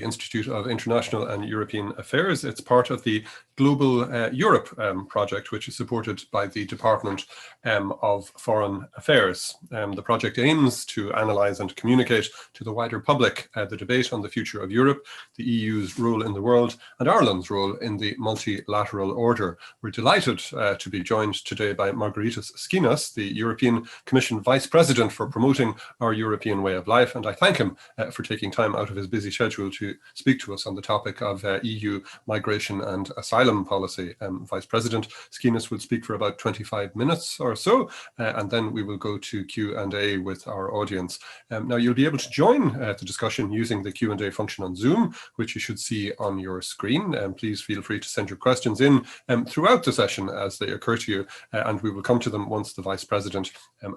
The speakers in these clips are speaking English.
Institute of International and European Affairs. It's part of the Global Europe project, which is supported by the Department of Foreign Affairs. The project aims to analyse and communicate to the wider public the debate on the future of Europe, the EU's role in the world, and Ireland's role in the multilateral order. We're delighted to be joined today by Margaritis Schinas, the European Commission Vice President for promoting our European way of life, and I thank him for taking time out of his busy schedule to speak to us on the topic of EU migration and asylum policy. Vice President Schinas will speak for about 25 minutes or so, and then we will go to Q&A with our audience. Now, you'll be able to join the discussion using the Q&A function on Zoom, which you should see on your screen. Please feel free to send your questions in throughout the session as they occur to you, and we will come to them once the Vice President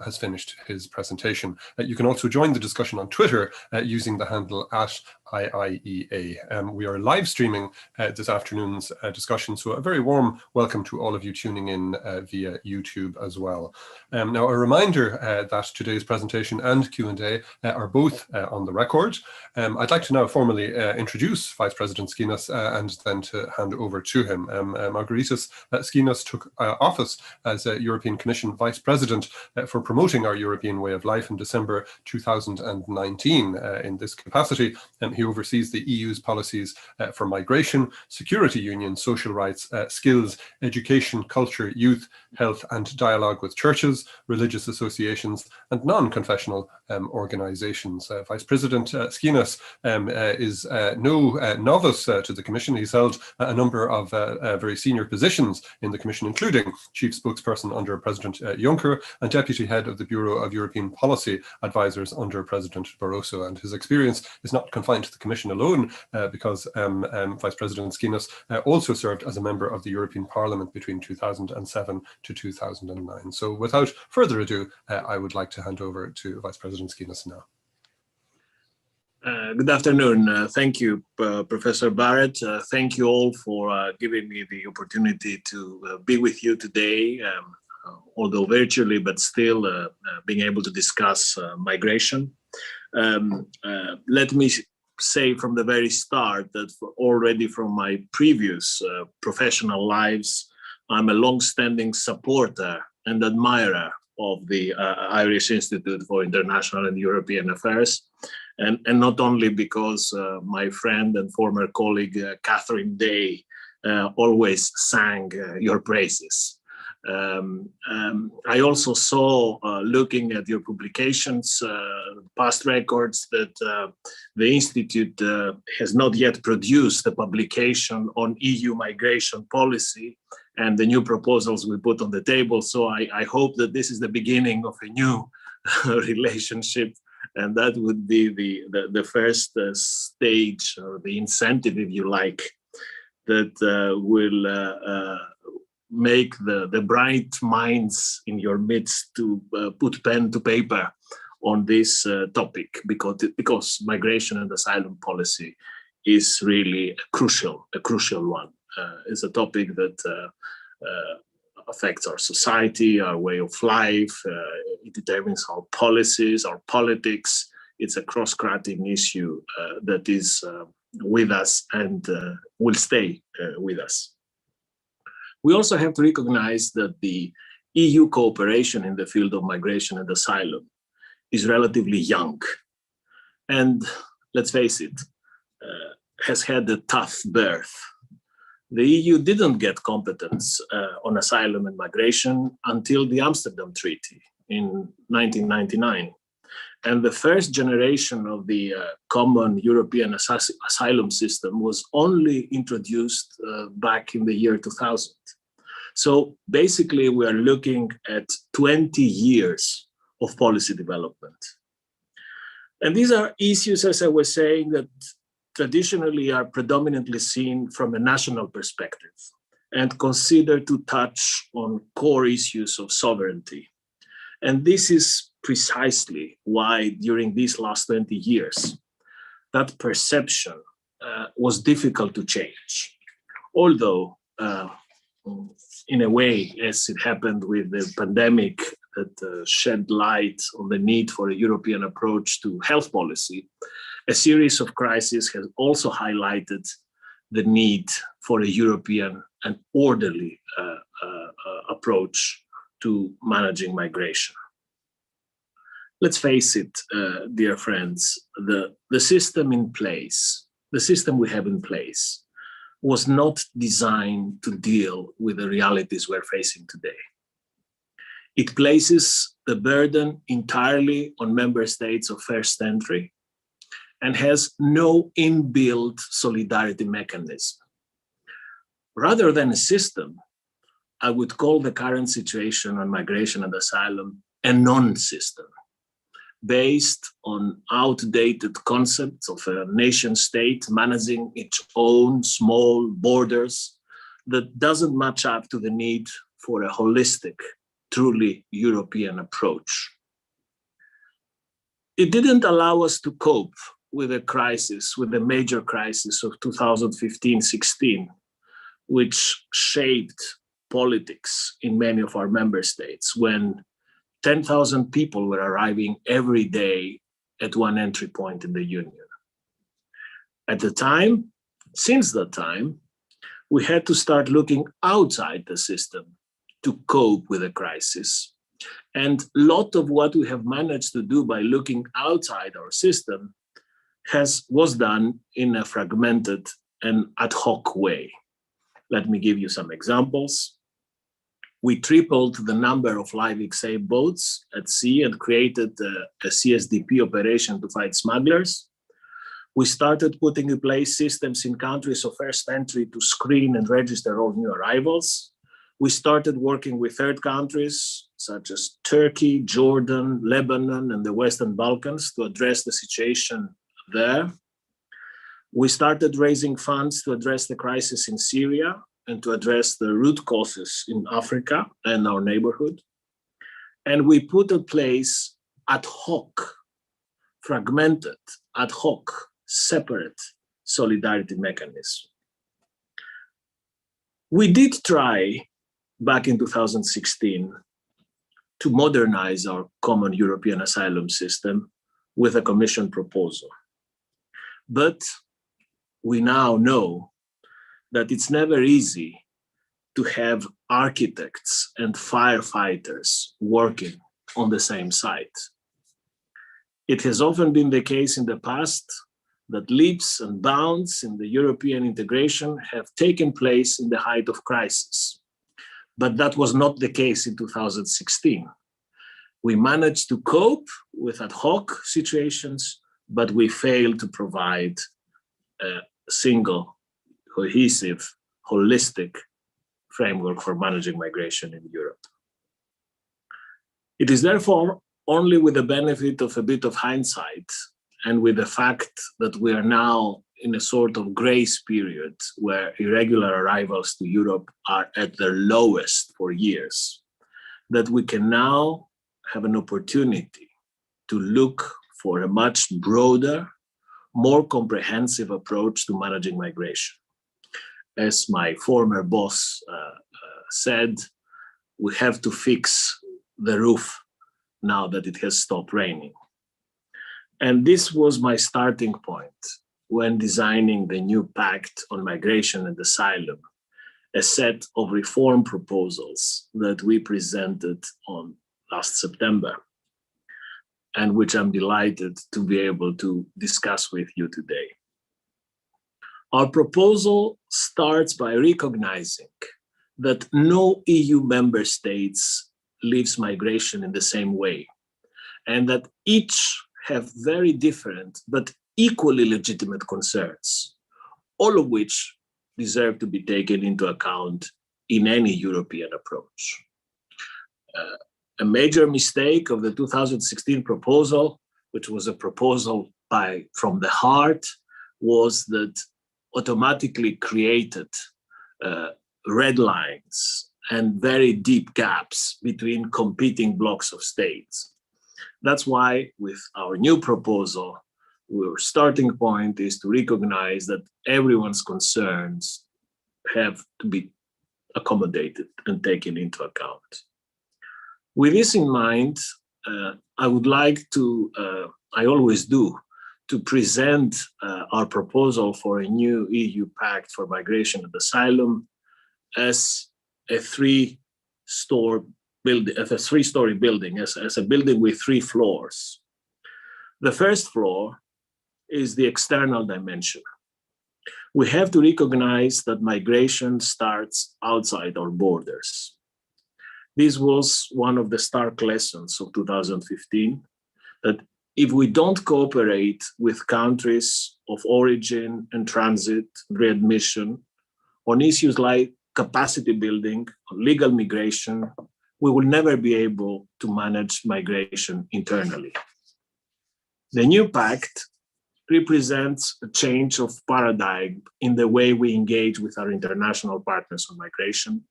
has finished his presentation. You can also join the discussion on Twitter using the handle @IIEA. We are live streaming this afternoon's discussion, so a very warm welcome to all of you tuning in via YouTube as well. Now, a reminder that today's presentation and Q&A are both on the record. I'd like to now formally introduce Vice President Schinas and then to hand over to him. Margaritis Schinas took office as European Commission Vice President for promoting our European way of life in December 2019. In this capacity, he oversees the EU's policies for migration, security union, social rights, skills, education, culture, youth, health, and dialogue with churches, religious associations, and non-confessional organisations. Vice President Schinas is no novice to the Commission. He's held a number of very senior positions in the Commission, including Chief Spokesperson under President Juncker and Deputy Head of the Bureau of European Policy Advisors under President Barroso. And his experience is not confined to the Commission alone, because Vice President Schinas also served as a member of the European Parliament between 2007 to 2009. So without further ado, I would like to hand over to Vice President Schinas now. Good afternoon. Thank you, Professor Barrett. Thank you all for giving me the opportunity to be with you today, although virtually, but still being able to discuss migration. Let me say from the very start that already from my previous professional lives, I'm a long-standing supporter and admirer of the Irish Institute for International and European Affairs, and not only because my friend and former colleague Catherine Day always sang your praises. I also saw, looking at your publications, past records, that the Institute has not yet produced a publication on EU migration policy and the new proposals we put on the table. So I hope that this is the beginning of a new relationship, and that would be the first stage, or the incentive, if you like, that will make the bright minds in your midst to put pen to paper on this topic, because migration and asylum policy is really a crucial one. It's a topic that affects our society, our way of life. It determines our policies, our politics. It's a cross-cutting issue that is with us and will stay with us. We also have to recognize that the EU cooperation in the field of migration and asylum is relatively young. And let's face it, has had a tough birth. The EU didn't get competence on asylum and migration until the Amsterdam Treaty in 1999. And the first generation of the common European asylum system was only introduced back in the year 2000. So basically, we are looking at 20 years of policy development. And these are issues, as I was saying, that traditionally are predominantly seen from a national perspective and considered to touch on core issues of sovereignty. And this is precisely why during these last 20 years, that perception was difficult to change. Although, in a way, as it happened with the pandemic that shed light on the need for a European approach to health policy, a series of crises has also highlighted the need for a European and orderly approach to managing migration. Let's face it, dear friends, the system in place, the system we have in place, was not designed to deal with the realities we're facing today. It places the burden entirely on member states of first entry and has no inbuilt solidarity mechanism. Rather than a system, I would call the current situation on migration and asylum a non-system, based on outdated concepts of a nation state managing its own small borders that doesn't match up to the need for a holistic, truly European approach. It didn't allow us to cope with a crisis, with the major crisis of 2015-16, which shaped politics in many of our member states, when 10,000 people were arriving every day at one entry point in the Union. At the time, since that time, we had to start looking outside the system to cope with the crisis. And a lot of what we have managed to do by looking outside our system was done in a fragmented and ad hoc way. Let me give you some examples. We tripled the number of live safe boats at sea and created a CSDP operation to fight smugglers. We started putting in place systems in countries of first entry to screen and register all new arrivals. We started working with third countries such as Turkey, Jordan, Lebanon, and the Western Balkans to address the situation there. We started raising funds to address the crisis in Syria and to address the root causes in Africa and our neighborhood. And we put in place ad hoc, fragmented, ad hoc, separate solidarity mechanisms. We did try back in 2016 to modernize our common European asylum system with a Commission proposal. But we now know that it's never easy to have architects and firefighters working on the same site. It has often been the case in the past that leaps and bounds in the European integration have taken place in the height of crisis. But that was not the case in 2016. We managed to cope with ad hoc situations, but we failed to provide a single, cohesive, holistic framework for managing migration in Europe. It is therefore only with the benefit of a bit of hindsight and with the fact that we are now in a sort of grace period where irregular arrivals to Europe are at their lowest for years, that we can now have an opportunity to look for a much broader, more comprehensive approach to managing migration. As my former boss said, we have to fix the roof now that it has stopped raining. And this was my starting point when designing the new Pact on Migration and Asylum, a set of reform proposals that we presented on last September, and which I'm delighted to be able to discuss with you today. Our proposal starts by recognizing that no EU member states lives migration in the same way, and that each have very different but equally legitimate concerns, all of which deserve to be taken into account in any European approach. A major mistake of the 2016 proposal, which was a proposal from the heart, was that automatically created red lines and very deep gaps between competing blocks of states. That's why with our new proposal, our starting point is to recognize that everyone's concerns have to be accommodated and taken into account. With this in mind, I would like to, I always do, to present our proposal for a new EU Pact for Migration and Asylum as a three-story building, as a building with 3 floors. The first floor is the external dimension. We have to recognize that migration starts outside our borders. This was one of the stark lessons of 2015, that if we don't cooperate with countries of origin and transit, readmission, on issues like capacity building, legal migration, we will never be able to manage migration internally. The new pact represents a change of paradigm in the way we engage with our international partners on migration,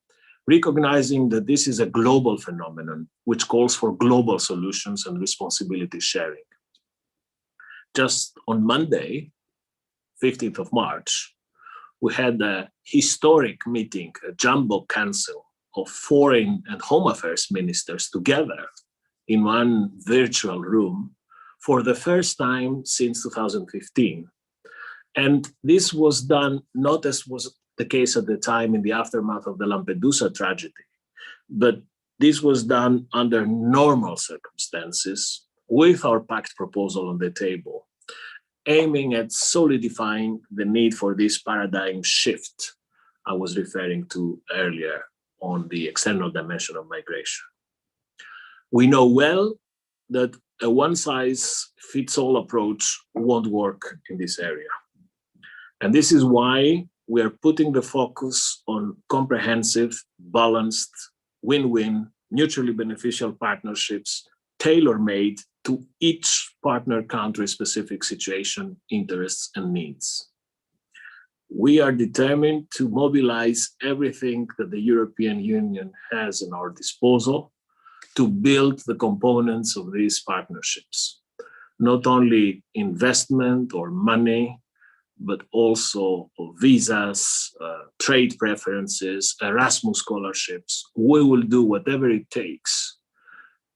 recognizing that this is a global phenomenon which calls for global solutions and responsibility sharing. Just on Monday, 15th of March, we had a historic meeting, a jumbo council of foreign and home affairs ministers together in one virtual room for the first time since 2015. And this was done not as was the case at the time in the aftermath of the Lampedusa tragedy, but this was done under normal circumstances with our Pact proposal on the table, aiming at solidifying the need for this paradigm shift I was referring to earlier on the external dimension of migration. We know well that a one-size-fits-all approach won't work in this area. And this is why we are putting the focus on comprehensive, balanced, win-win, mutually beneficial partnerships tailor-made to each partner country's specific situation, interests, and needs. We are determined to mobilize everything that the European Union has in our disposal to build the components of these partnerships, not only investment or money, but also visas, trade preferences, Erasmus scholarships. We will do whatever it takes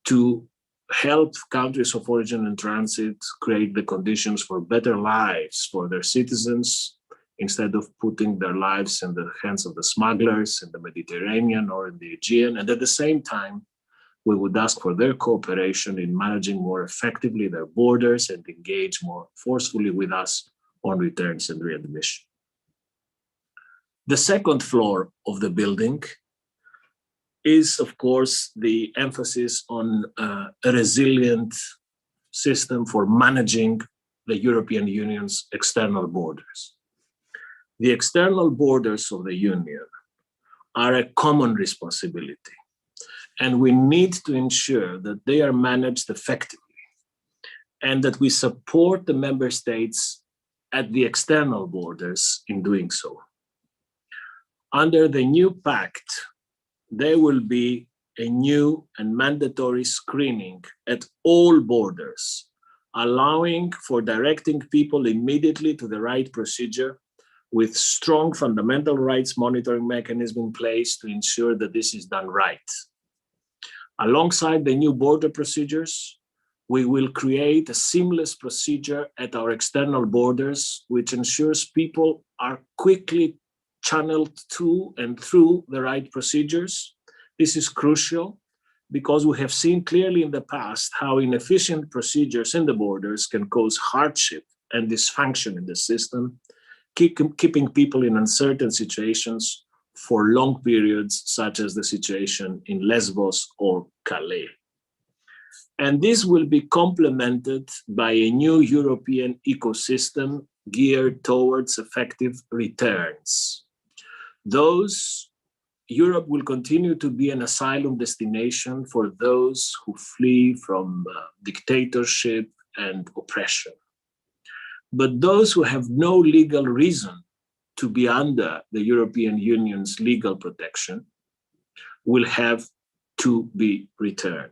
to help countries of origin and transit create the conditions for better lives for their citizens, instead of putting their lives in the hands of the smugglers in the Mediterranean or in the Aegean. And at the same time, we would ask for their cooperation in managing more effectively their borders and engage more forcefully with us on returns and readmission. The second floor of the building is, of course, the emphasis on a resilient system for managing the European Union's external borders. The external borders of the Union are a common responsibility, and we need to ensure that they are managed effectively and that we support the member states at the external borders in doing so. Under the new pact, there will be a new and mandatory screening at all borders, allowing for directing people immediately to the right procedure with strong fundamental rights monitoring mechanism in place to ensure that this is done right. Alongside the new border procedures, we will create a seamless procedure at our external borders, which ensures people are quickly channeled to and through the right procedures. This is crucial because we have seen clearly in the past how inefficient procedures in the borders can cause hardship and dysfunction in the system, keeping people in uncertain situations for long periods, such as the situation in Lesbos or Calais. And this will be complemented by a new European ecosystem geared towards effective returns. Europe will continue to be an asylum destination for those who flee from dictatorship and oppression. But those who have no legal reason to be under the European Union's legal protection will have to be returned.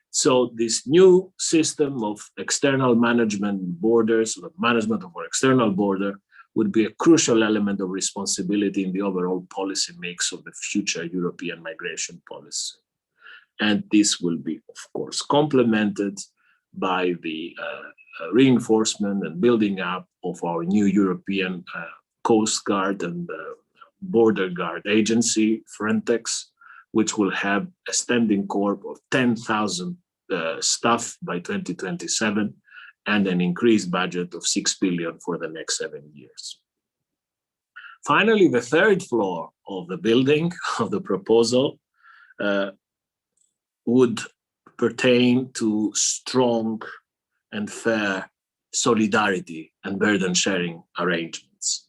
So this new system of external management borders, the management of our external border, would be a crucial element of responsibility in the overall policy mix of the future European migration policy. And this will be, of course, complemented by the reinforcement and building up of our new European Coast Guard and Border Guard Agency, Frontex, which will have a standing corps of 10,000 staff by 2027 and an increased budget of 6 billion for the next 7 years. Finally, the third floor of the building of the proposal would pertain to strong and fair solidarity and burden sharing arrangements.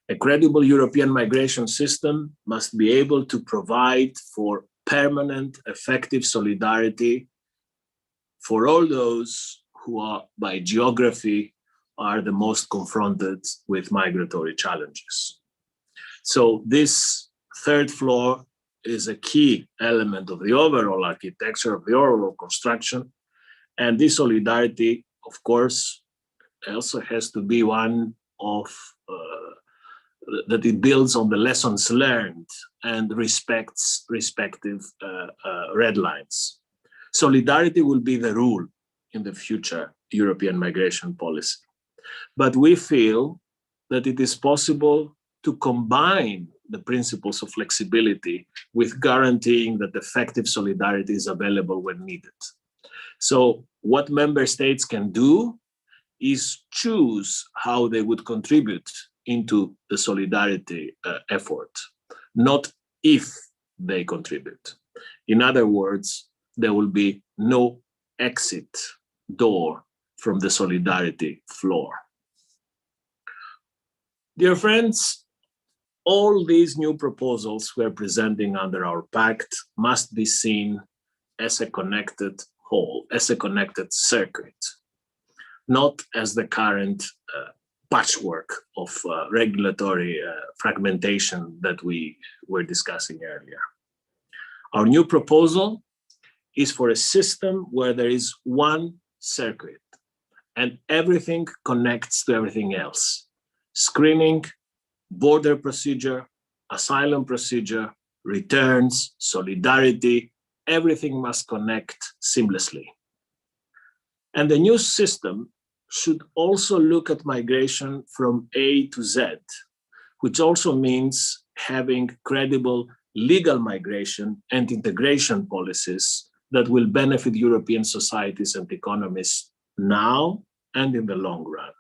A credible European migration system must be able to provide for permanent, effective solidarity for all those who are, by geography, are the most confronted with migratory challenges. So this third floor is a key element of the overall architecture, of the overall construction. And this solidarity, of course, also has to be one of that it builds on the lessons learned and respects respective red lines. Solidarity will be the rule in the future European migration policy. But we feel that it is possible to combine the principles of flexibility with guaranteeing that effective solidarity is available when needed. So what member states can do is choose how they would contribute into the solidarity effort, not if they contribute. In other words, there will be no exit door from the solidarity floor. Dear friends, all these new proposals we're presenting under our pact must be seen as a connected whole, as a connected circuit, not as the current patchwork of regulatory fragmentation that we were discussing earlier. Our new proposal is for a system where there is one circuit and everything connects to everything else. Screening, border procedure, asylum procedure, returns, solidarity, everything must connect seamlessly. And the new system should also look at migration from A to Z, which also means having credible legal migration and integration policies that will benefit European societies and economies now and in the long run.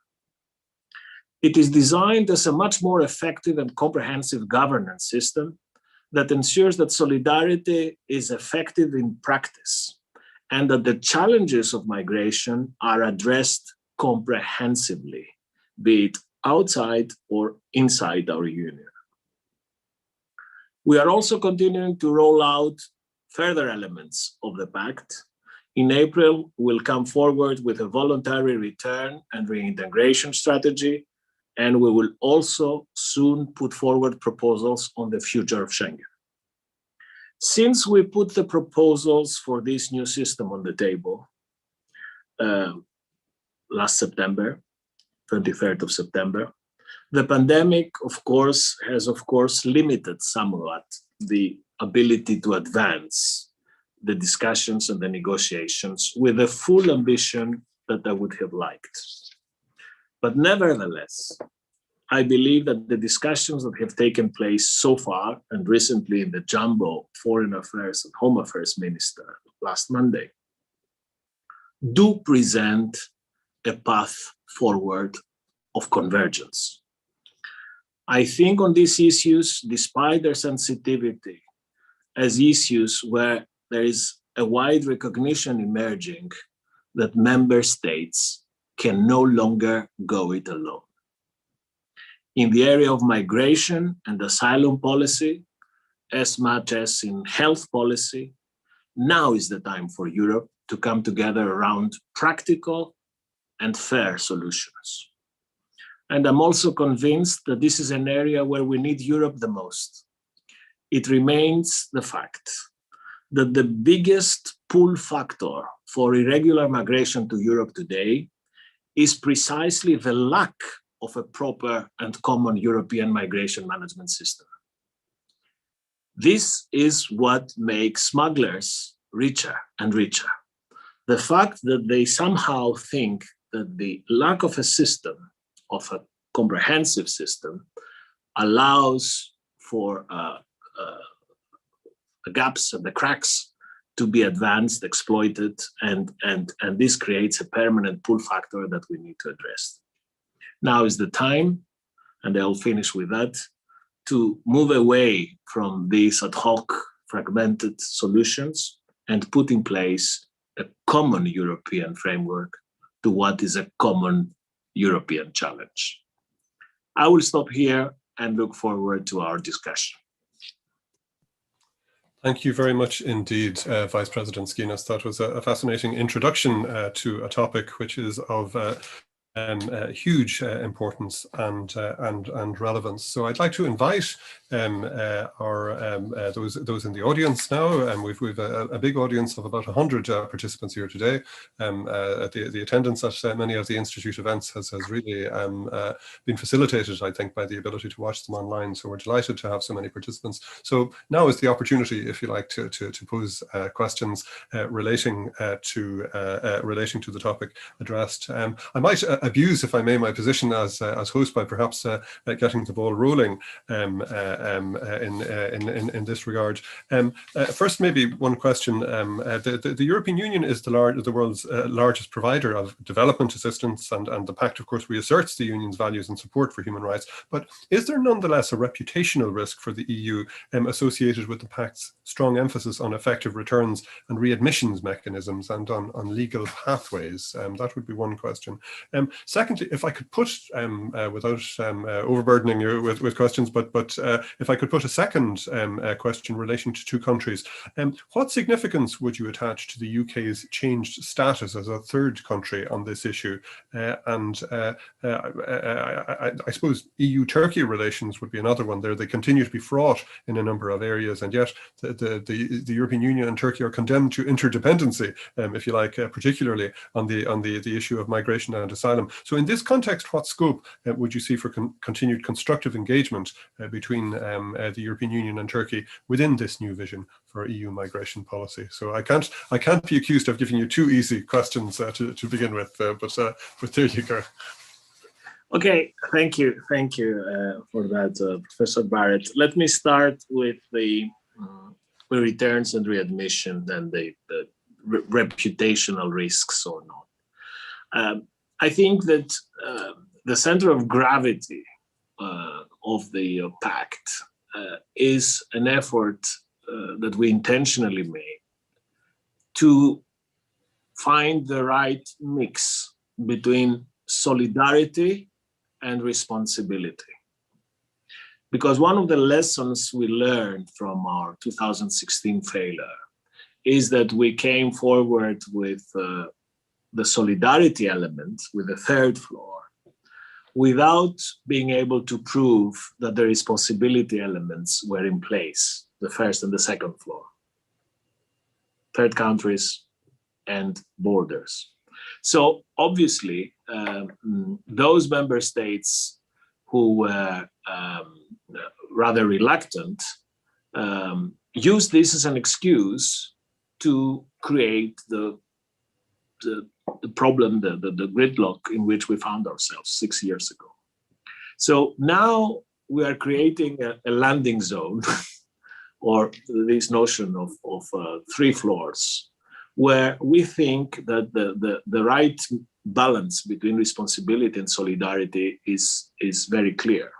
It is designed as a much more effective and comprehensive governance system that ensures that solidarity is effective in practice and that the challenges of migration are addressed comprehensively, be it outside or inside our union. We are also continuing to roll out further elements of the pact. In April, we'll come forward with a voluntary return and reintegration strategy, and we will also soon put forward proposals on the future of Schengen. Since we put the proposals for this new system on the table last September, 23rd of September, the pandemic, has limited somewhat the ability to advance the discussions and the negotiations with the full ambition that I would have liked. But nevertheless, I believe that the discussions that have taken place so far, and recently in the Jumbo Foreign Affairs and Home Affairs Minister last Monday, do present a path forward of convergence. I think on these issues, despite their sensitivity, as issues where there is a wide recognition emerging that member states can no longer go it alone. In the area of migration and asylum policy, as much as in health policy, now is the time for Europe to come together around practical and fair solutions. And I'm also convinced that this is an area where we need Europe the most. It remains the fact that the biggest pull factor for irregular migration to Europe today is precisely the lack of a proper and common European migration management system. This is what makes smugglers richer and richer. the fact that they somehow think that the lack of a system, of a comprehensive system, allows for the gaps and the cracks to be advanced, exploited, and this creates a permanent pull factor that we need to address. Now is the time, and I'll finish with that, to move away from these ad hoc, fragmented solutions and put in place a common European framework to what is a common European challenge. I will stop here and look forward to our discussion. Thank you very much indeed, Vice President Schinas. That was a fascinating introduction to a topic which is of huge importance and relevance. So I'd like to invite those in the audience now, and we've a big audience of about 100 participants here today. The attendance at many of the Institute events has really been facilitated, I think, by the ability to watch them online. So we're delighted to have so many participants. So now is the opportunity, if you like, to pose questions relating to the topic addressed. I might abuse, if I may, my position as host by perhaps getting the ball rolling in this regard. First, maybe one question. The European Union is the world's largest provider of development assistance, and the Pact, of course, reasserts the Union's values and support for human rights. But is there nonetheless a reputational risk for the EU associated with the Pact's strong emphasis on effective returns and readmissions mechanisms and on legal pathways? That would be one question. Secondly, if I could put, without overburdening you with questions, but if I could put a second question relating to two countries, what significance would you attach to the UK's changed status as a third country on this issue? I suppose EU-Turkey relations would be another one there. They continue to be fraught in a number of areas, and yet the European Union and Turkey are condemned to interdependency, if you like, particularly on the issue of migration and asylum. So in this context, what scope would you see for continued constructive engagement between the European Union and Turkey within this new vision for EU migration policy? So I can't be accused of giving you too easy questions to begin with, but there you go. Okay, thank you for that, Professor Barrett. Let me start with the returns and readmission and the reputational risks or not. I think that the center of gravity of the Pact is an effort that we intentionally made to find the right mix between solidarity and responsibility. Because one of the lessons we learned from our 2016 failure is that we came forward with the solidarity element, with the third floor, without being able to prove that the responsibility elements were in place, the first and the second floor, third countries and borders. So obviously, those member states who were rather reluctant used this as an excuse to create the problem, the gridlock in which we found ourselves 6 years ago. So now we are creating a landing zone or this notion of three floors, where we think that the right balance between responsibility and solidarity is very clear.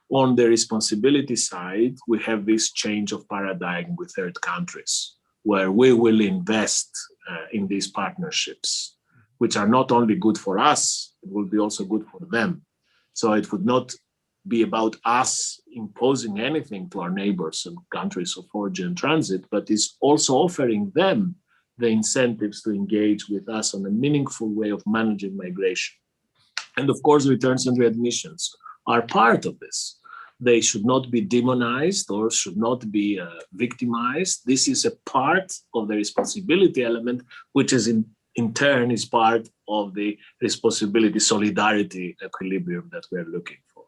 On the responsibility side, we have this change of paradigm with third countries, where we will invest in these partnerships, which are not only good for us, it will be also good for them. So it would not be about us imposing anything to our neighbors and countries of origin and transit, but is also offering them the incentives to engage with us on a meaningful way of managing migration. And of course, returns and readmissions are part of this. They should not be demonized or should not be victimized. This is a part of the responsibility element, which is in turn is part of the responsibility, solidarity equilibrium that we're looking for.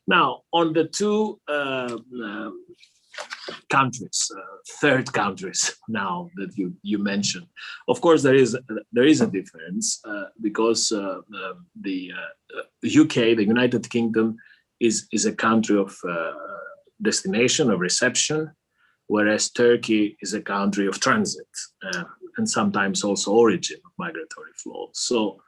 Now, on the two countries, third countries now that you mentioned. Of course, there is a difference because the UK, the United Kingdom, is a country of destination, of reception, whereas Turkey is a country of transit and sometimes also origin of migratory flows. So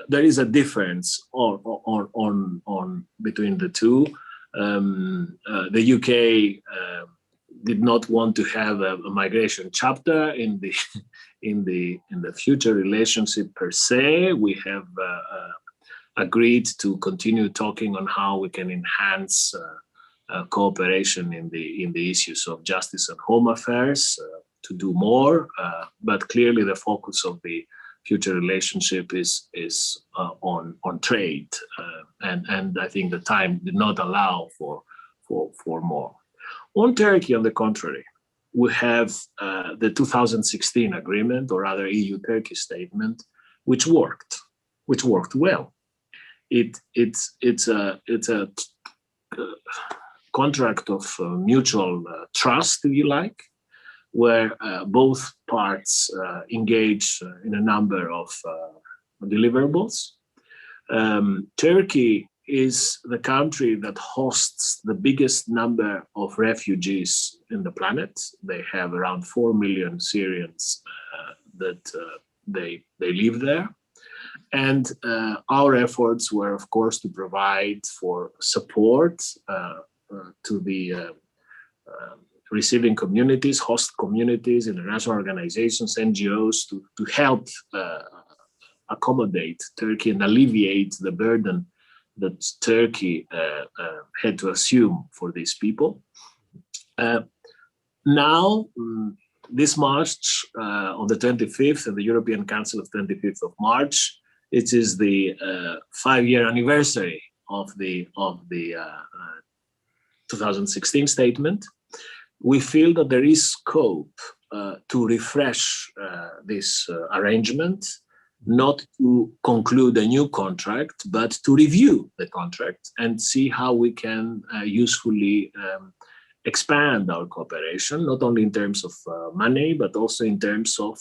there is a difference on between the two. The UK did not want to have a migration chapter in the future relationship per se. We have agreed to continue talking on how we can enhance cooperation in the issues of justice and home affairs to do more. But clearly, the focus of the future relationship is on trade, and I think the time did not allow for more. On Turkey, on the contrary, we have the 2016 agreement, or rather EU-Turkey statement, which worked well. It's a contract of mutual trust, if you like, where both parts engage in a number of deliverables. Turkey is the country that hosts the biggest number of refugees in the planet. They have around 4 million Syrians that they live there. And our efforts were, of course, to provide for support to the receiving communities, host communities, international organizations, NGOs, to help accommodate Turkey and alleviate the burden that Turkey had to assume for these people. Now, this March, on the 25th, at the European Council of 25th of March, it is the 5-year anniversary of the 2016 statement. We feel that there is scope to refresh this arrangement, not to conclude a new contract, but to review the contract and see how we can usefully expand our cooperation, not only in terms of money, but also in terms of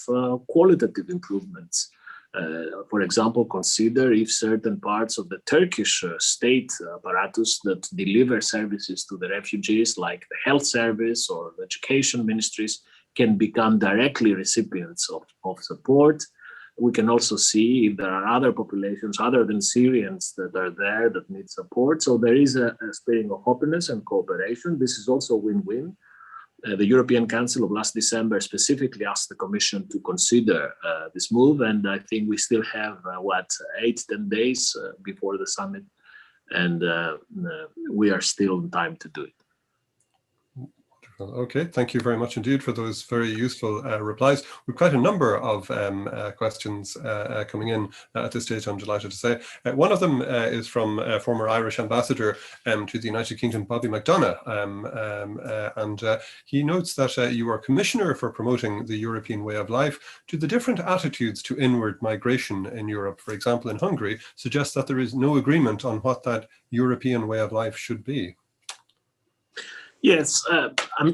qualitative improvements. For example, consider if certain parts of the Turkish state apparatus that deliver services to the refugees, like the health service or the education ministries, can become directly recipients of support. We can also see if there are other populations other than Syrians that are there that need support. So there is a spirit of openness and cooperation. This is also win-win. The European Council of last December specifically asked the Commission to consider this move, and I think we still have 8-10 days before the summit, and we are still in time to do it. Okay, thank you very much indeed for those very useful replies. We've quite a number of questions coming in at this stage, I'm delighted to say. One of them is from former Irish ambassador to the United Kingdom, Bobby McDonough, and he notes that you are commissioner for promoting the European way of life. Do the different attitudes to inward migration in Europe, for example in Hungary, suggest that there is no agreement on what that European way of life should be? Yes,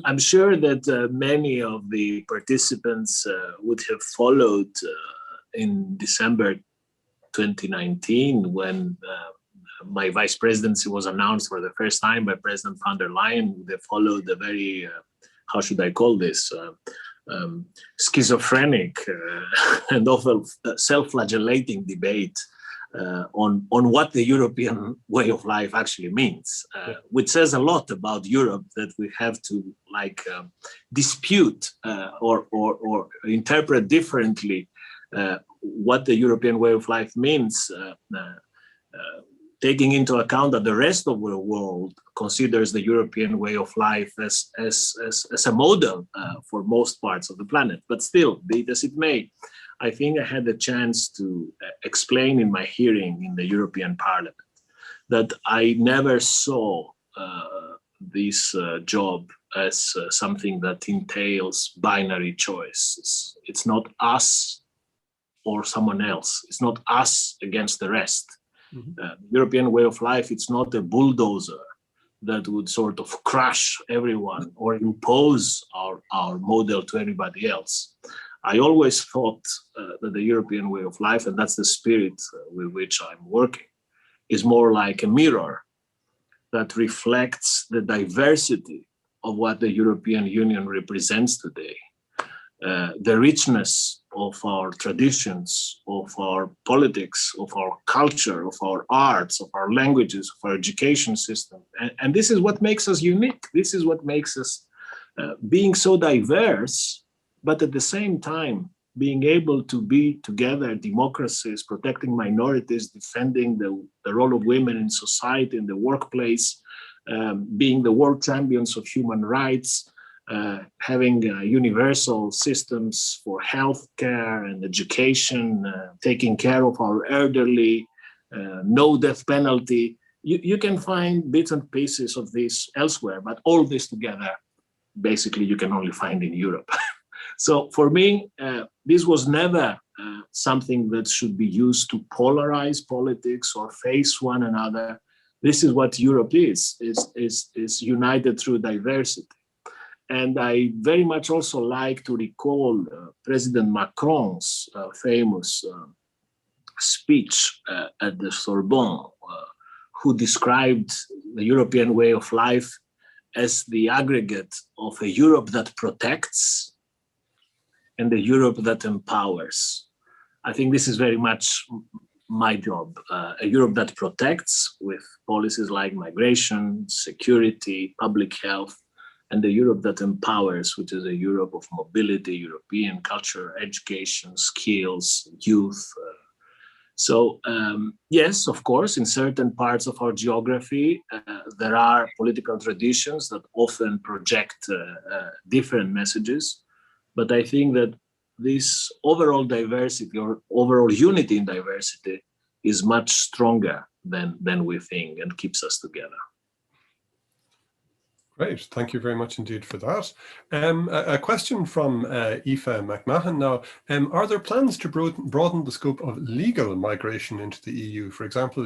I'm sure that many of the participants would have followed in December 2019 when my vice presidency was announced for the first time by President von der Leyen. They followed a very, how should I call this, schizophrenic and often self-flagellating debate on what the European way of life actually means, which says a lot about Europe, that we have to dispute or interpret differently what the European way of life means, taking into account that the rest of the world considers the European way of life as a model for most parts of the planet. But still, be it as it may, I think I had the chance to explain in my hearing in the European Parliament that I never saw this job as something that entails binary choices. It's not us or someone else. It's not us against the rest. Mm-hmm. European way of life, it's not a bulldozer that would sort of crush everyone or impose our model to everybody else. I always thought that the European way of life, and that's the spirit with which I'm working, is more like a mirror that reflects the diversity of what the European Union represents today. The richness of our traditions, of our politics, of our culture, of our arts, of our languages, of our education system. And this is what makes us unique. This is what makes us being so diverse, but at the same time, being able to be together, democracies, protecting minorities, defending the role of women in society, in the workplace, being the world champions of human rights, having universal systems for healthcare and education, taking care of our elderly, no death penalty. You can find bits and pieces of this elsewhere, but all this together, basically, you can only find in Europe. So for me, this was never something that should be used to polarize politics or face one another. This is what Europe is united through diversity. And I very much also like to recall President Macron's famous speech at the Sorbonne, who described the European way of life as the aggregate of a Europe that protects and a Europe that empowers. I think this is very much my job, a Europe that protects with policies like migration, security, public health, and the Europe that empowers, which is a Europe of mobility, European culture, education, skills, youth. So yes, of course, in certain parts of our geography, there are political traditions that often project different messages. But I think that this overall diversity or overall unity in diversity is much stronger than we think and keeps us together. Great, thank you very much indeed for that. A question from Aoife McMahon now. Are there plans to broaden the scope of legal migration into the EU? For example,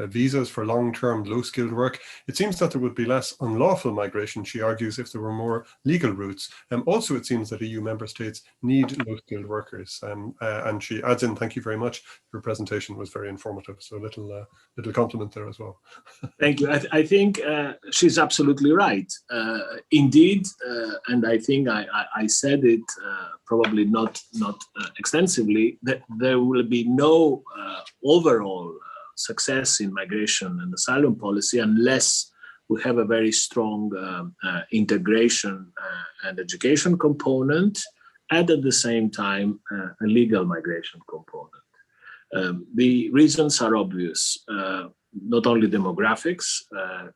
visas for long-term low-skilled work. It seems that there would be less unlawful migration, she argues, if there were more legal routes. Also, it seems that EU member states need low-skilled workers. And she adds in, thank you very much. Your presentation was very informative. So a little compliment there as well. Thank you. I think she's absolutely right. Indeed, and I think I said it probably not extensively, that there will be no overall success in migration and asylum policy unless we have a very strong integration and education component, and at the same time a legal migration component. The reasons are obvious. Not only demographics,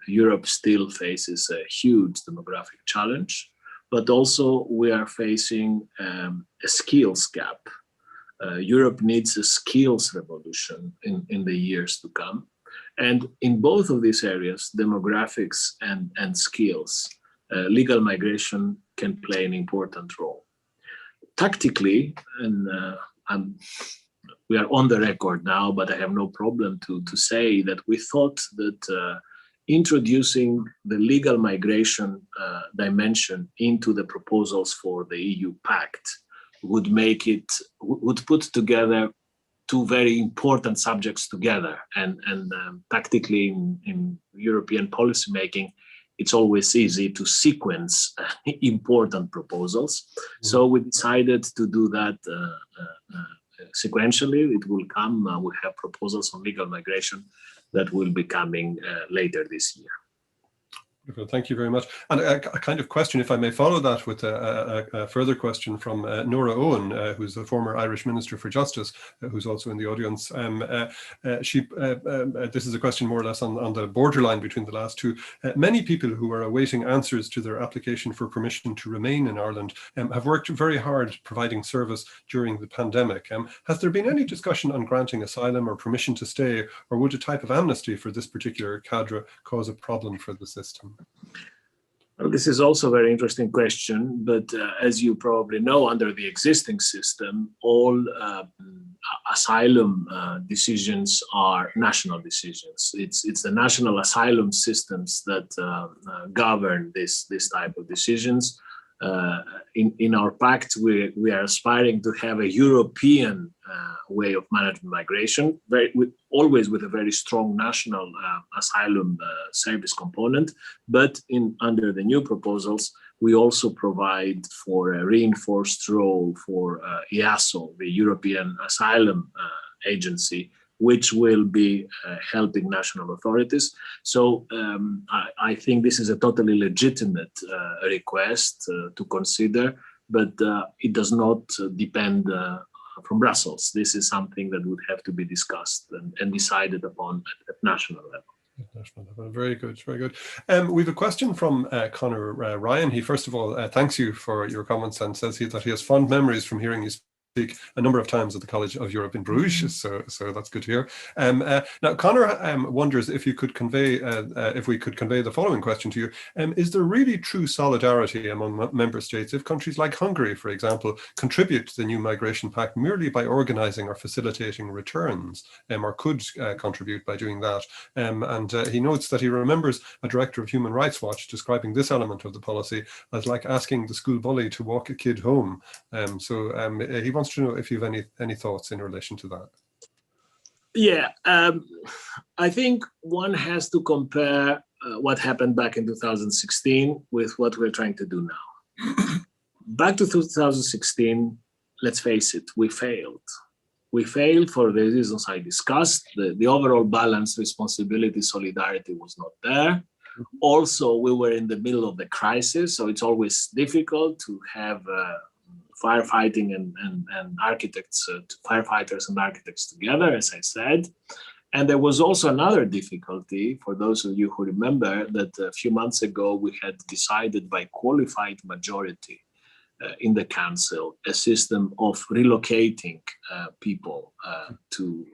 Europe still faces a huge demographic challenge, but also we are facing a skills gap. Europe needs a skills revolution in the years to come. And in both of these areas, demographics and skills, legal migration can play an important role. Tactically, and we are on the record now, but I have no problem to say that we thought that introducing the legal migration dimension into the proposals for the EU Pact would put together two very important subjects together. And tactically in European policymaking, it's always easy to sequence important proposals. So we decided to do that sequentially. It will come. We have proposals on legal migration that will be coming later this year. Thank you very much. And a kind of question, if I may follow that with a further question from Nora Owen, who's the former Irish Minister for Justice, who's also in the audience. This is a question more or less on the borderline between the last two. Many people who are awaiting answers to their application for permission to remain in Ireland have worked very hard providing service during the pandemic. Has there been any discussion on granting asylum or permission to stay, or would a type of amnesty for this particular cadre cause a problem for the system? Well, this is also a very interesting question, but as you probably know, under the existing system, all asylum decisions are national decisions. It's the national asylum systems that govern this type of decisions. In our pact, we are aspiring to have a European way of managing migration, always with a very strong national asylum service component. But under the new proposals, we also provide for a reinforced role for EASO, the European Asylum Agency, which will be helping national authorities. So I think this is a totally legitimate request to consider, but it does not depend from Brussels. This is something that would have to be discussed and decided upon at national level. Very good, very good. We have a question from Conor Ryan. He first of all thanks you for your comments and says that he has fond memories from hearing you speak a number of times at the College of Europe in Bruges, so that's good to hear. Now, Conor wonders if you could convey, if we could convey the following question to you: is there really true solidarity among member states if countries like Hungary, for example, contribute to the new migration pact merely by organising or facilitating returns, or could contribute by doing that? And he notes that he remembers a director of Human Rights Watch describing this element of the policy as like asking the school bully to walk a kid home. He wants to know if you have any thoughts in relation to that. Yeah, I think one has to compare what happened back in 2016 with what we're trying to do now. Back to 2016, let's face it, we failed. We failed for the reasons I discussed. The overall balance, responsibility, solidarity was not there. Also, we were in the middle of the crisis, so it's always difficult to have firefighting and architects, firefighters and architects together, as I said. And there was also another difficulty, for those of you who remember, that a few months ago we had decided by qualified majority in the council a system of relocating people to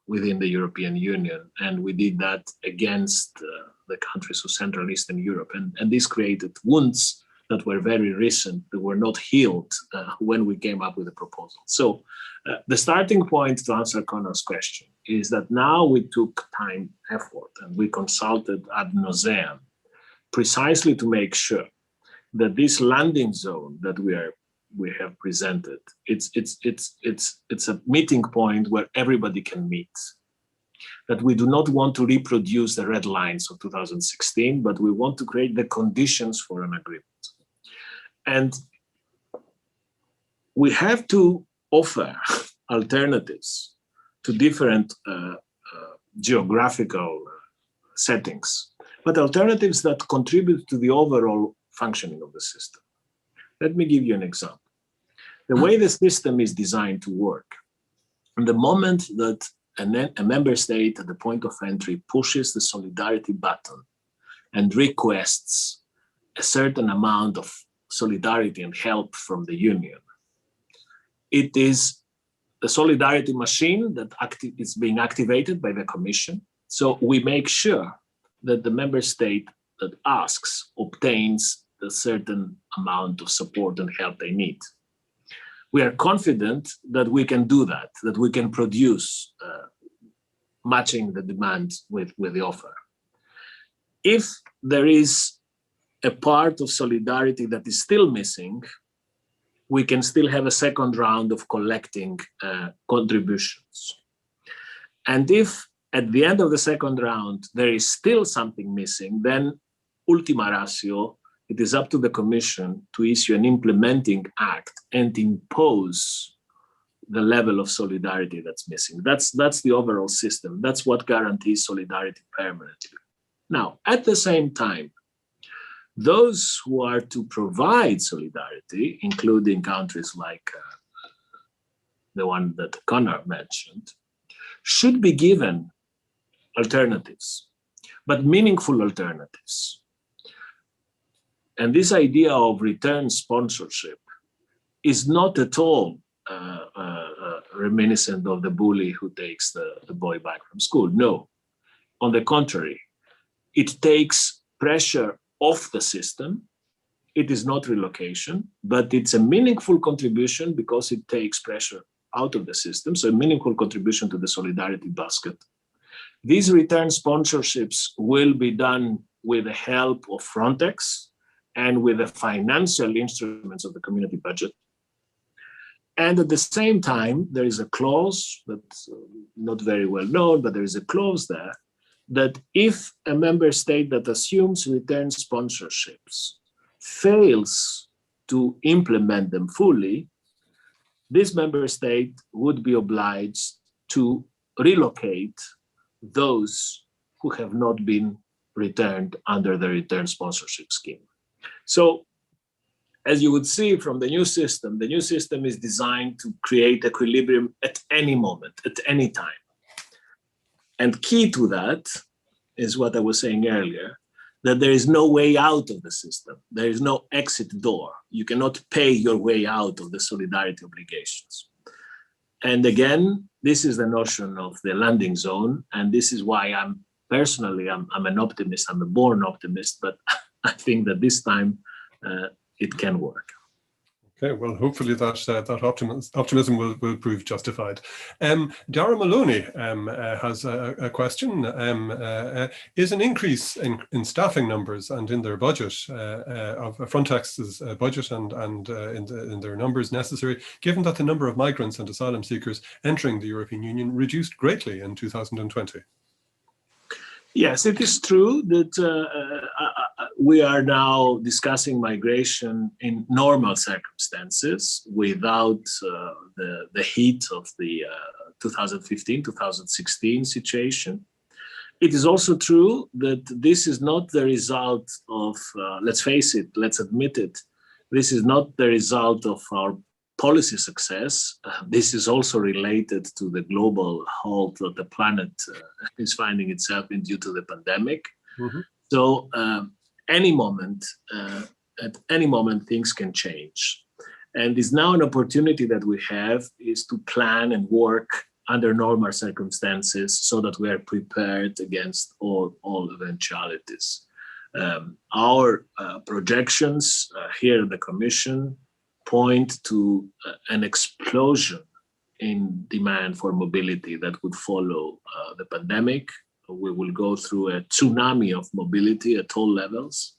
within the European Union. And we did that against the countries of Central Eastern Europe. And this created wounds that were very recent, that were not healed when we came up with a proposal. So the starting point to answer Conor's question is that now we took time, effort, and we consulted ad nauseam precisely to make sure that this landing zone that we have presented, it's a meeting point where everybody can meet. That we do not want to reproduce the red lines of 2016, but we want to create the conditions for an agreement. And we have to offer alternatives to different geographical settings, but alternatives that contribute to the overall functioning of the system. Let me give you an example. The way the system is designed to work, the moment that a member state at the point of entry pushes the solidarity button and requests a certain amount of solidarity and help from the union, it is the solidarity machine that is being activated by the Commission. So we make sure that the member state that asks obtains a certain amount of support and help they need. We are confident that we can do that, that we can produce matching the demand with the offer. If there is a part of solidarity that is still missing, we can still have a second round of collecting contributions. And if at the end of the second round there is still something missing, then ultima ratio, it is up to the Commission to issue an implementing act and impose the level of solidarity that's missing. That's the overall system. That's what guarantees solidarity permanently. Now, at the same time, those who are to provide solidarity, including countries like the one that Conor mentioned, should be given alternatives, but meaningful alternatives. And this idea of return sponsorship is not at all reminiscent of the bully who takes the boy back from school. No, on the contrary, it takes pressure off the system. It is not relocation, but it's a meaningful contribution because it takes pressure out of the system, so a meaningful contribution to the solidarity basket. These return sponsorships will be done with the help of Frontex and with the financial instruments of the community budget. And at the same time, there is a clause that's not very well known, but there is a clause there that if a member state that assumes return sponsorships fails to implement them fully, this member state would be obliged to relocate those who have not been returned under the return sponsorship scheme. So, as you would see from the new system is designed to create equilibrium at any moment, at any time. And key to that is what I was saying earlier, that there is no way out of the system. There is no exit door. You cannot pay your way out of the solidarity obligations. And again, this is the notion of the landing zone. And this is why I'm an optimist. I'm a born optimist, but I think that this time it can work. Okay, well, hopefully that optimism will prove justified. Dara Maloney has a question. Is an increase in staffing numbers and in their budget, of Frontex's budget and in their numbers necessary, given that the number of migrants and asylum seekers entering the European Union reduced greatly in 2020? Yes, it is true that we are now discussing migration in normal circumstances without the heat of the 2015-2016 situation. It is also true that this is not the result of, let's face it, let's admit it, this is not the result of our policy success. This is also related to the global halt that the planet is finding itself in due to the pandemic. Mm-hmm. So at any moment, things can change. And it's now an opportunity that we have is to plan and work under normal circumstances so that we are prepared against all eventualities. Our projections here at the Commission point to an explosion in demand for mobility that would follow the pandemic. We will go through a tsunami of mobility at all levels,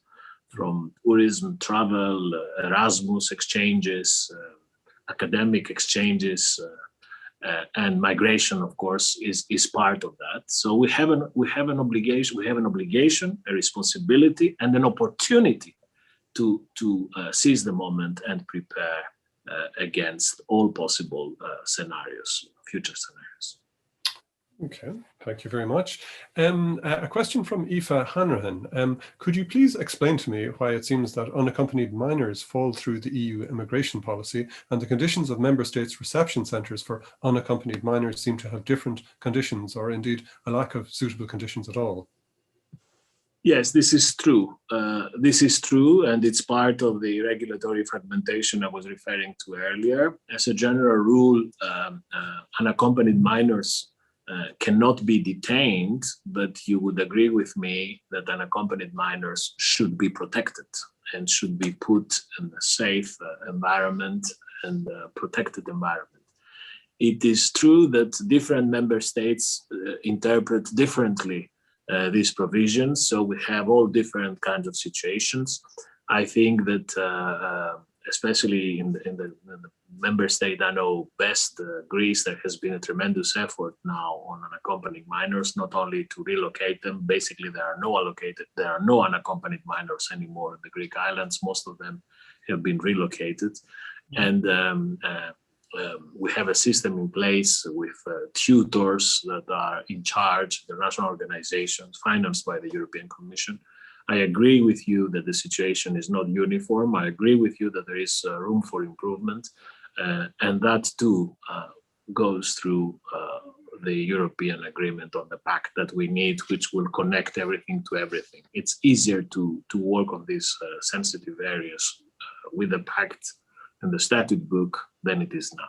from tourism, travel, Erasmus exchanges, academic exchanges, and migration, of course, is part of that. So we have an obligation, a responsibility, and an opportunity to seize the moment and prepare against all possible scenarios, future scenarios. Okay, thank you very much. A question from Aoife Hanrahan. Could you please explain to me why it seems that unaccompanied minors fall through the EU immigration policy and the conditions of member states' reception centres for unaccompanied minors seem to have different conditions or indeed a lack of suitable conditions at all? Yes, this is true. This is true, and it's part of the regulatory fragmentation I was referring to earlier. As a general rule, unaccompanied minors cannot be detained, but you would agree with me that unaccompanied minors should be protected and should be put in a safe environment and protected environment. It is true that different member states interpret differently these provisions, so we have all different kinds of situations. I think that especially in the member state I know best, Greece, there has been a tremendous effort now on unaccompanied minors, not only to relocate them. Basically, there are no unaccompanied minors anymore in the Greek islands. Most of them have been relocated. And we have a system in place with tutors that are in charge, international organizations financed by the European Commission. I agree with you that the situation is not uniform. I agree with you that there is room for improvement. And that too goes through the European agreement on the Pact that we need, which will connect everything to everything. It's easier to work on these sensitive areas with the Pact and the statute book than it is now.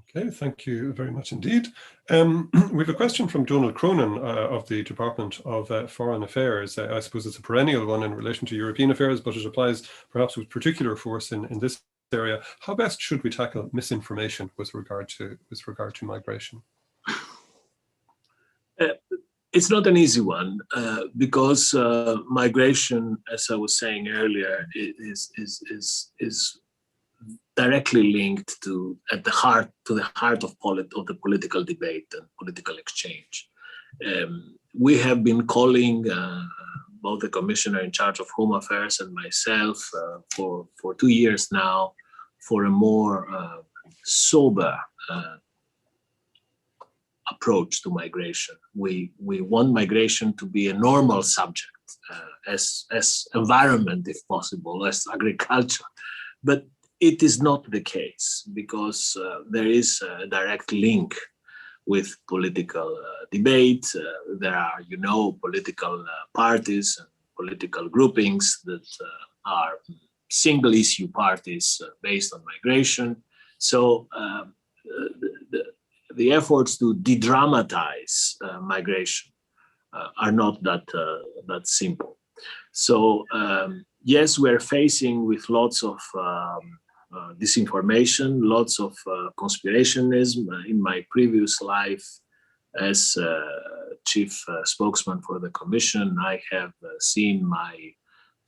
Okay, thank you very much indeed. We have a question from Donald Cronin of the Department of Foreign Affairs. I suppose it's a perennial one in relation to European affairs, but it applies perhaps with particular force in this area. How best should we tackle misinformation with regard to migration? It's not an easy one because migration, as I was saying earlier, is directly linked to the heart of the political debate and political exchange. We have been calling both the commissioner in charge of Home Affairs and myself for 2 years now for a more sober approach to migration. We want migration to be a normal subject, as environment, if possible, as agriculture. But it is not the case because there is a direct link with political debate. There are, political parties and political groupings that are single issue parties based on migration. So the efforts to de-dramatize migration are not that simple. So yes, we're facing with lots of disinformation, lots of conspirationism. In my previous life as chief spokesman for the Commission, I have seen my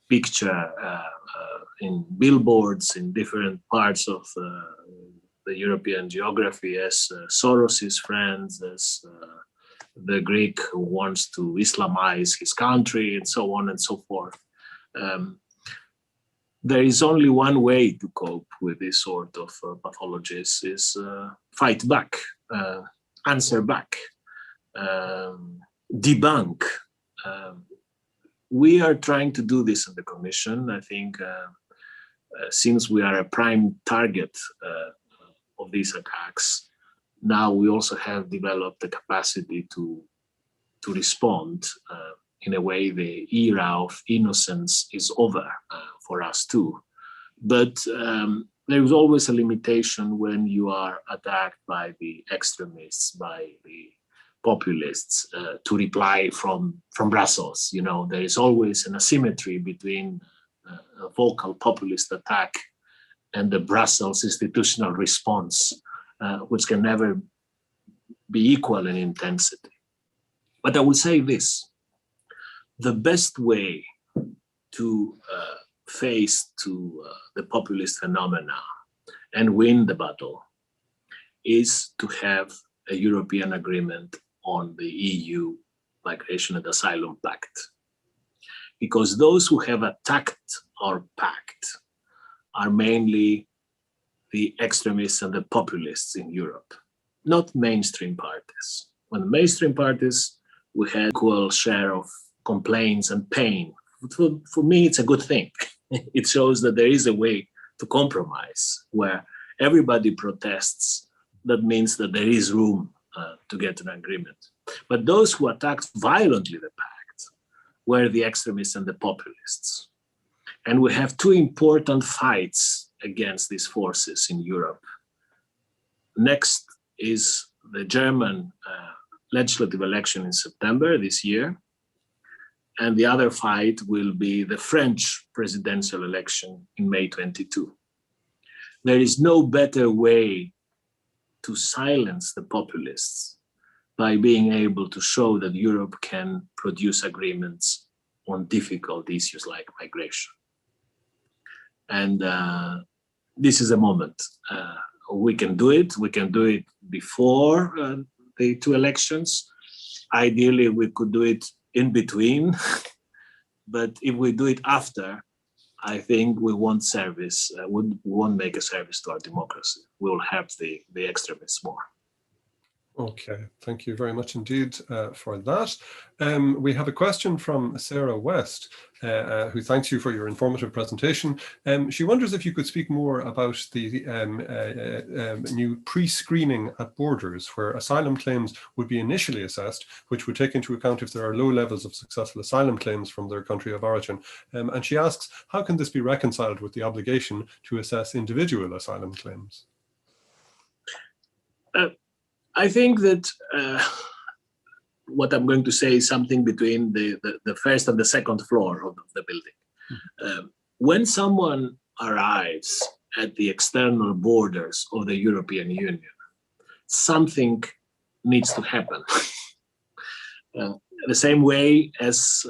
picture in billboards in different parts of the European geography as Soros's friends, as the Greek who wants to Islamize his country, and so on and so forth. There is only one way to cope with this sort of pathologies is fight back, answer back, debunk. We are trying to do this in the Commission. I think since we are a prime target of these attacks, now we also have developed the capacity to respond in a way. The era of innocence is over for us too. But there is always a limitation when you are attacked by the extremists, by the populists, to reply from Brussels. There is always an asymmetry between a vocal populist attack and the Brussels institutional response, which can never be equal in intensity. But I will say this: the best way to face the populist phenomena and win the battle is to have a European agreement on the EU Migration and Asylum Pact. Because those who have attacked our pact are mainly the extremists and the populists in Europe, not mainstream parties. When the mainstream parties, we had equal share of complaints and pain. For me, it's a good thing. It shows that there is a way to compromise where everybody protests. That means that there is room to get an agreement. But those who attacked violently the pact were the extremists and the populists. And we have two important fights against these forces in Europe. Next is the German legislative election in September this year. And the other fight will be the French presidential election in May 22. There is no better way to silence the populists by being able to show that Europe can produce agreements on difficult issues like migration. And this is a moment. We can do it. We can do it before the two elections. Ideally, we could do it in between. But if we do it after, I think we won't make a service to our democracy. We will help the extremists more. Okay, thank you very much indeed for that. We have a question from Sarah West, who thanks you for your informative presentation. She wonders if you could speak more about the new pre-screening at borders, where asylum claims would be initially assessed, which would take into account if there are low levels of successful asylum claims from their country of origin. And she asks, how can this be reconciled with the obligation to assess individual asylum claims? I think that what I'm going to say is something between the first and the second floor of the building. When someone arrives at the external borders of the European Union, something needs to happen. The same way as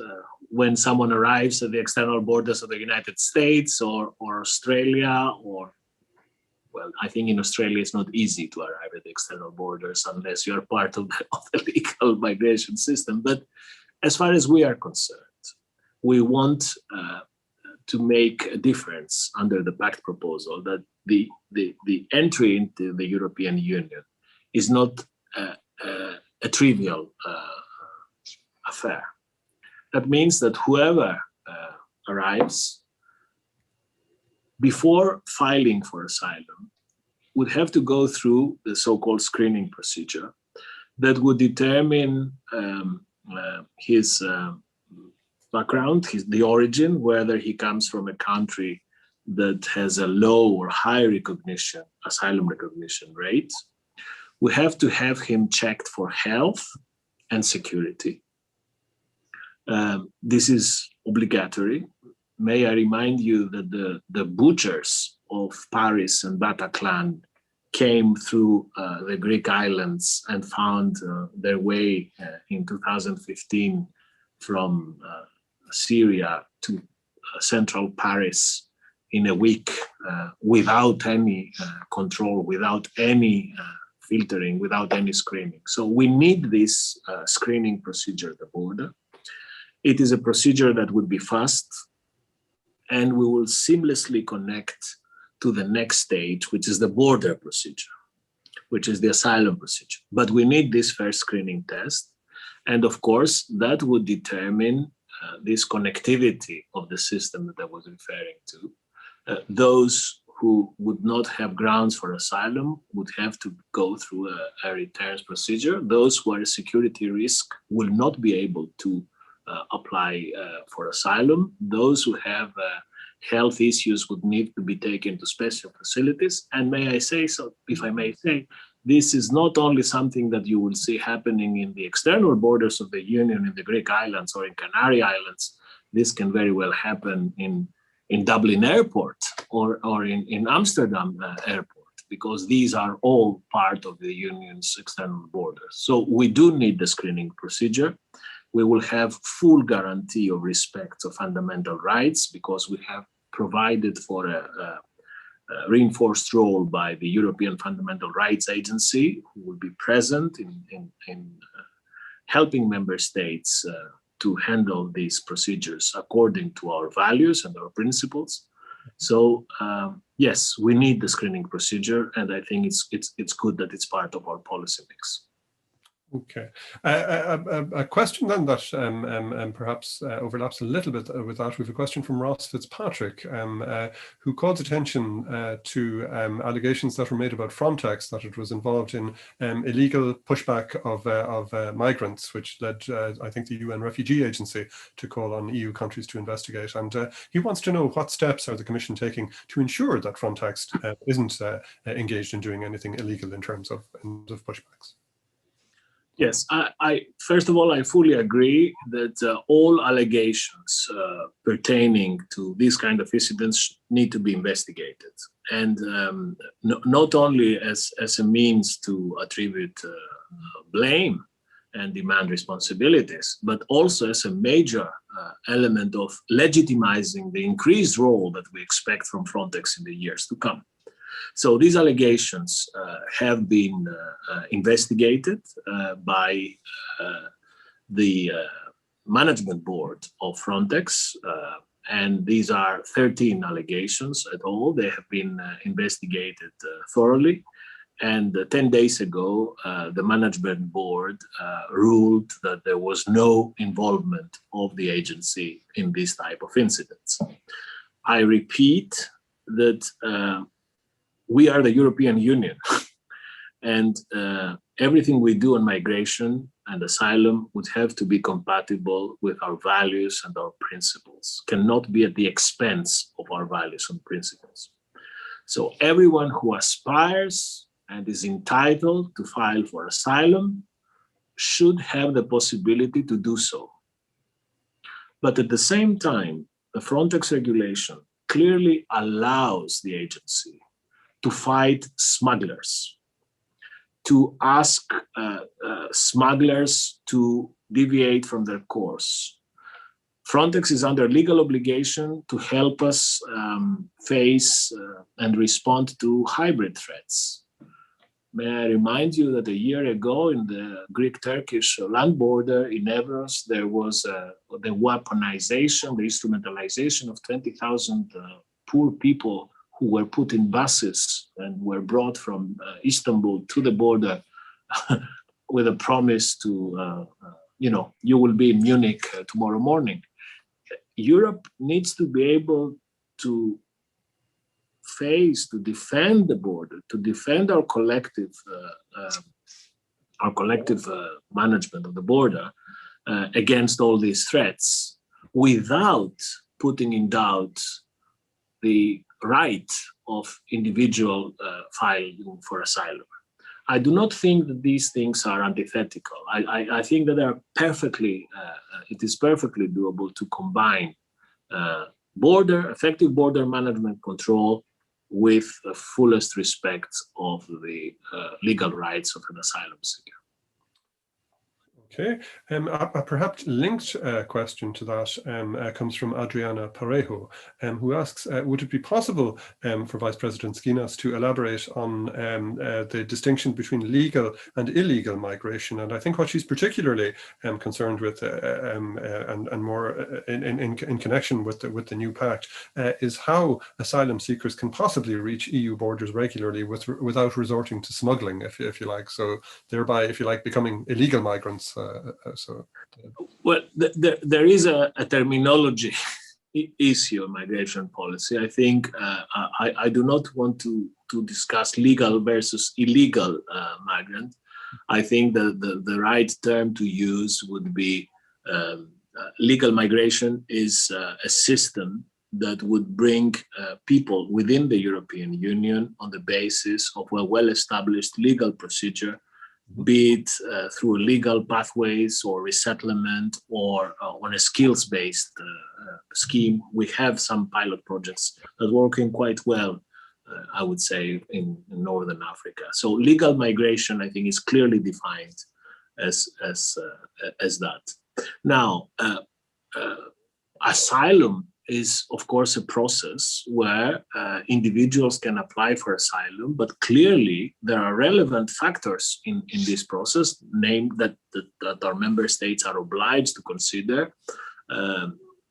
when someone arrives at the external borders of the United States or Australia, or, well, I think in Australia it's not easy to arrive at the external borders unless you're part of the legal migration system. But as far as we are concerned, we want to make a difference under the Pact proposal, that the entry into the European Union is not a trivial affair. That means that whoever arrives, before filing for asylum, would have to go through the so-called screening procedure that would determine his background, the origin, whether he comes from a country that has a low or high recognition, asylum recognition rate. We have to have him checked for health and security. This is obligatory. May I remind you that the butchers of Paris and Bataclan came through the Greek islands and found their way in 2015 from Syria to central Paris in a week without any control, without any filtering, without any screening. So we need this screening procedure at the border. It is a procedure that would be fast, and we will seamlessly connect to the next stage, which is the border procedure, which is the asylum procedure. But we need this first screening test. And of course, that would determine this connectivity of the system that I was referring to. Those who would not have grounds for asylum would have to go through a returns procedure. Those who are a security risk will not be able to apply for asylum. Those who have health issues would need to be taken to special facilities. And may I say so, if I may say, this is not only something that you will see happening in the external borders of the Union, in the Greek islands or in Canary Islands. This can very well happen in Dublin Airport or in Amsterdam Airport, because these are all part of the Union's external borders. So we do need the screening procedure. We will have full guarantee of respect of fundamental rights, because we have provided for a reinforced role by the European Fundamental Rights Agency, who will be present in helping member states to handle these procedures according to our values and our principles. So yes, we need the screening procedure, and I think it's good that it's part of our policy mix. Okay. A question then that perhaps overlaps a little bit with that. We have a question from Ross Fitzpatrick, who calls attention to allegations that were made about Frontex, that it was involved in illegal pushback of migrants, which led, I think, the UN Refugee Agency to call on EU countries to investigate. And he wants to know, what steps are the Commission taking to ensure that Frontex isn't engaged in doing anything illegal in terms of pushbacks? Yes, I first of all, I fully agree that all allegations pertaining to these kind of incidents need to be investigated, and not only as a means to attribute blame and demand responsibilities, but also as a major element of legitimizing the increased role that we expect from Frontex in the years to come. So these allegations have been investigated by the management board of Frontex, and these are 13 allegations at all. They have been investigated thoroughly, and 10 days ago, the management board ruled that there was no involvement of the agency in this type of incidents. I repeat that we are the European Union, and everything we do on migration and asylum would have to be compatible with our values and our principles, cannot be at the expense of our values and principles. So everyone who aspires and is entitled to file for asylum should have the possibility to do so. But at the same time, the Frontex regulation clearly allows the agency to fight smugglers, to ask smugglers to deviate from their course. Frontex is under legal obligation to help us face and respond to hybrid threats. May I remind you that a year ago in the Greek-Turkish land border in Evros, there was the weaponization, the instrumentalization of 20,000 poor people who were put in buses and were brought from Istanbul to the border with a promise to, you will be in Munich tomorrow morning. Europe needs to be able to defend the border, to defend our collective management of the border against all these threats, without putting in doubt the right of individual filing for asylum. I do not think that these things are antithetical. I think that they are it is perfectly doable to combine effective border management control with the fullest respect of the legal rights of an asylum seeker. Okay, a perhaps linked question to that comes from Adriana Parejo, who asks, would it be possible for Vice President Schinas to elaborate on the distinction between legal and illegal migration? And I think what she's particularly concerned with, and more in connection with the new pact, is how asylum seekers can possibly reach EU borders regularly without resorting to smuggling, if you like, so thereby, if you like, becoming illegal migrants. Well, there is a terminology issue in migration policy. I think I do not want to discuss legal versus illegal migrant. I think that the right term to use would be legal migration is a system that would bring people within the European Union on the basis of a well-established legal procedure, be it through legal pathways or resettlement or on a skills-based scheme. We have some pilot projects that are working quite well, I would say, in Northern Africa. So legal migration, I think, is clearly defined as that. Now, asylum is, of course, a process where individuals can apply for asylum, but clearly there are relevant factors in this process, named that our member states are obliged to consider,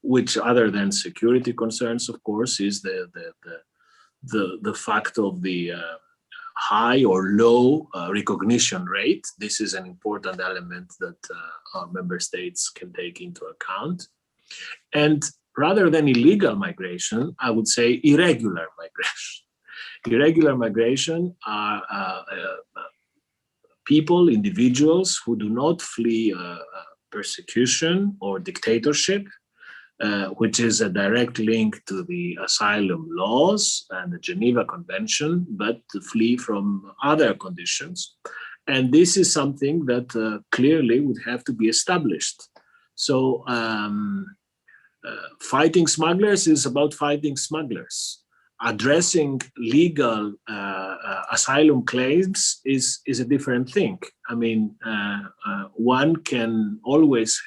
which, other than security concerns, of course, is the fact of the high or low recognition rate. This is an important element that our member states can take into account. And rather than illegal migration, I would say irregular migration. Irregular migration are people, individuals who do not flee persecution or dictatorship, which is a direct link to the asylum laws and the Geneva Convention, but to flee from other conditions. And this is something that clearly would have to be established. So fighting smugglers is about fighting smugglers. Addressing legal asylum claims is a different thing. I mean, one can always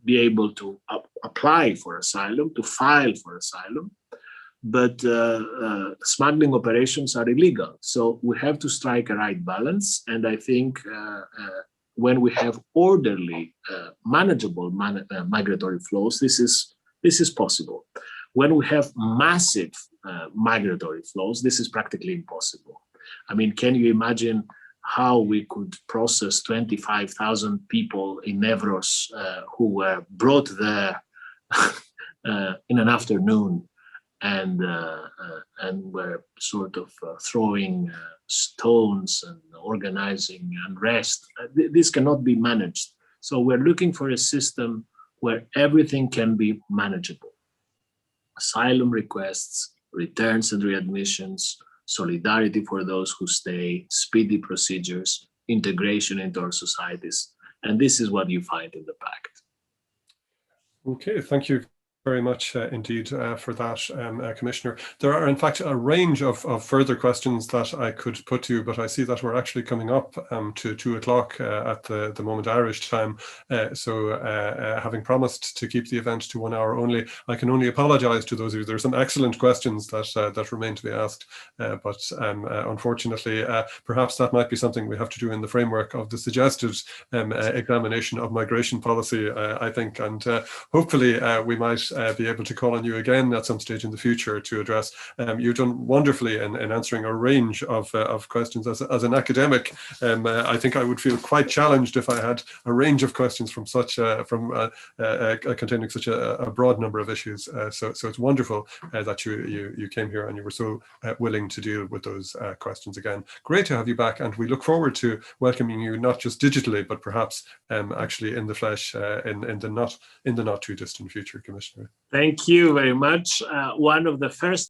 be able to apply for asylum, to file for asylum, but smuggling operations are illegal. So we have to strike a right balance. And I think when we have orderly, manageable migratory flows, this is possible. When we have massive migratory flows, this is practically impossible. I mean, can you imagine how we could process 25,000 people in Evros who were brought there in an afternoon and were sort of throwing stones and organizing unrest? This cannot be managed. So we're looking for a system where everything can be manageable. Asylum requests, returns and readmissions, solidarity for those who stay, speedy procedures, integration into our societies. And this is what you find in the Pact. Okay, thank you Very much indeed for that, Commissioner. There are, in fact, a range of further questions that I could put to you, but I see that we're actually coming up to 2 o'clock at the moment Irish time. So having promised to keep the event to 1 hour only, I can only apologise to those of you. There are some excellent questions that remain to be asked, but unfortunately, perhaps that might be something we have to do in the framework of the suggested examination of migration policy, I think, and hopefully we might be able to call on you again at some stage in the future to address. You've done wonderfully in answering a range of questions. As an academic, I think I would feel quite challenged if I had a range of questions from such containing such a broad number of issues. So it's wonderful that you came here and you were so willing to deal with those questions again. Great to have you back, and we look forward to welcoming you not just digitally, but perhaps actually in the flesh in the not too distant future, Commissioner. Thank you very much. One of the first